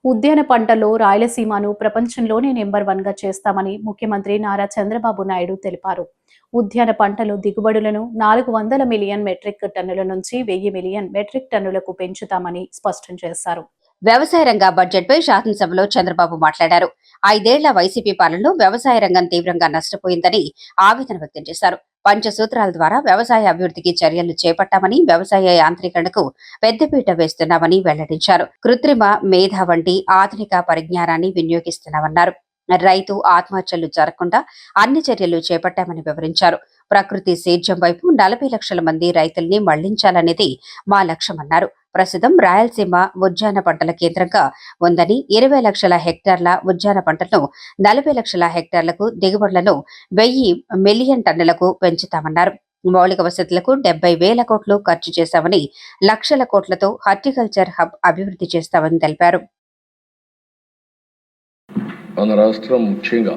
ఉద్యాన పంటల్లో రాయలసీమను ప్రపంచంలోనే నెంబర్ 1గా చేస్తామని ముఖ్యమంత్రి నారా చంద్రబాబు నాయుడు తెలిపారు. ఉద్యాన పంటలు దిగుబడులను 400 మిలియన్ మెట్రిక్ టన్నుల నుంచి 1000 మిలియన్ మెట్రిక్ టన్నులకు పెంచుతామని స్పష్టం చేశారు. వ్యవసాయ రంగ బడ్జెట్పై శాసనసభలో చంద్రబాబు మాట్లాడారు. 5 ఏళ్ల వైసీపీ పాలనలో వ్యవసాయ రంగం తీవ్రంగా నష్టపోయిందని ఆవేదన వ్యక్తం చేశారు. పంచసూత్రాల ద్వారా వ్యవసాయ అభివృద్ధికి చర్యలు చేపట్టామని, వ్యవసాయ యాంత్రీకరణకు పెద్దపీట వేస్తున్నామని వెల్లడించారు. కృత్రిమ మేధ వంటి ఆధునిక పరిజ్ఞానాన్ని వినియోగిస్తున్నామన్నారు. రైతు ఆత్మహత్యలు జరగకుండా అన్ని చర్యలు చేపట్టామని వివరించారు. ప్రకృతి సేద్యం వైపు 40 లక్షల మంది రైతుల్ని మళ్లించాలనేది మా లక్ష్యమన్నారు. ప్రస్తుతం రాయలసీమ ఉద్యాన పంటల కేంద్రంగా ఉందని 20 లక్షల హెక్టార్ల ఉద్యాన పంటలను 40 లక్షల హెక్టార్లకు, దిగుబడులను 1000 మిలియన్ టన్నులకు పెంచుతామన్నారు. మౌలిక వసతులకు 70,000 కోట్లు ఖర్చు చేశామని, లక్షల కోట్లతో హార్టికల్చర్ హబ్ అభివృద్ధి చేస్తామని తెలిపారు. మన రాష్ట్రం ముఖ్యంగా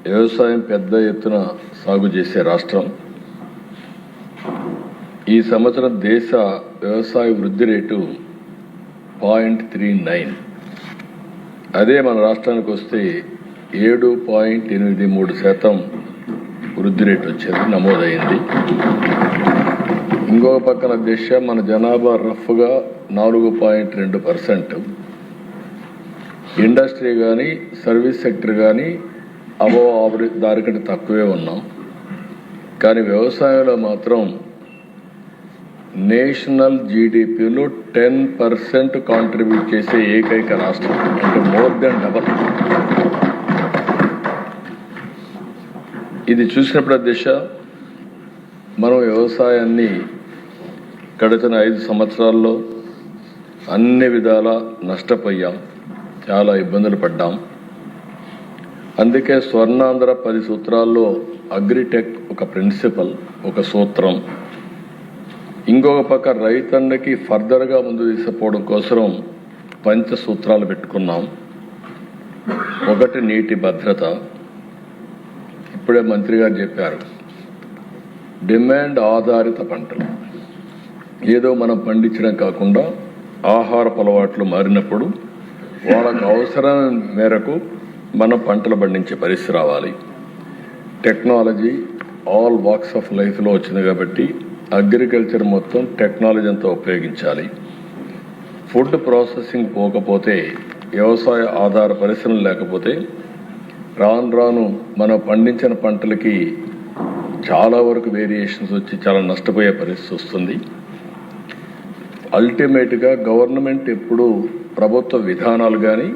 వ్యవసాయం పెద్ద ఎత్తున సాగు చేసే రాష్ట్రం. ఈ సంవత్సరం దేశ వ్యవసాయ వృద్ధి రేటు 0.39. అదే మన రాష్ట్రానికి వస్తే 7.83% వృద్ధి రేటు వచ్చేది నమోదైంది. ఇంకొక పక్కన మన జనాభా రఫ్గా 4.2%. ఇండస్ట్రీ కానీ సర్వీస్ సెక్టర్ కానీ దానికంటే తక్కువే ఉన్నాం. కానీ వ్యవసాయంలో మాత్రం నేషనల్ జీడిపిలో 10% కాంట్రిబ్యూట్ చేసే ఏకైక రాష్ట్రం, అంటే మోర్ దెన్ డబల్. ఇది చూసినప్పుడు మనం వ్యవసాయాన్ని గడిచిన 5 సంవత్సరాల్లో అన్ని విధాలా నష్టపోయాం, చాలా ఇబ్బందులు పడ్డాం. అందుకే స్వర్ణాంధ్ర 10 సూత్రాల్లో అగ్రిటెక్ ఒక ప్రిన్సిపల్, ఒక సూత్రం. ఇంకొక పక్క రైతన్నకి ఫర్దర్గా ముందు తీసుకుపోవడం కోసం పంచసూత్రాలు పెట్టుకున్నాం. ఒకటి నీటి భద్రత. ఇప్పుడే మంత్రి గారు చెప్పారు, డిమాండ్ ఆధారిత పంటలు. ఏదో మనం పండించడం కాకుండా ఆహారపు అలవాట్లు మారినప్పుడు వాళ్ళకు అవసరం మేరకు మనం పంటలు పండించే పరిస్థితి రావాలి. టెక్నాలజీ ఆల్ వాక్స్ ఆఫ్ లైఫ్లో వచ్చింది కాబట్టి అగ్రికల్చర్ మొత్తం టెక్నాలజీ అంతా ఉపయోగించాలి. ఫుడ్ ప్రాసెసింగ్ పోకపోతే, వ్యవసాయ ఆధార పరిశ్రమలు లేకపోతే రాను మనం పండించిన పంటలకి చాలా వరకు వేరియేషన్స్ వచ్చి చాలా నష్టపోయే పరిస్థితి వస్తుంది. అల్టిమేట్గా గవర్నమెంట్ ఎప్పుడు ప్రభుత్వ విధానాలు కానీ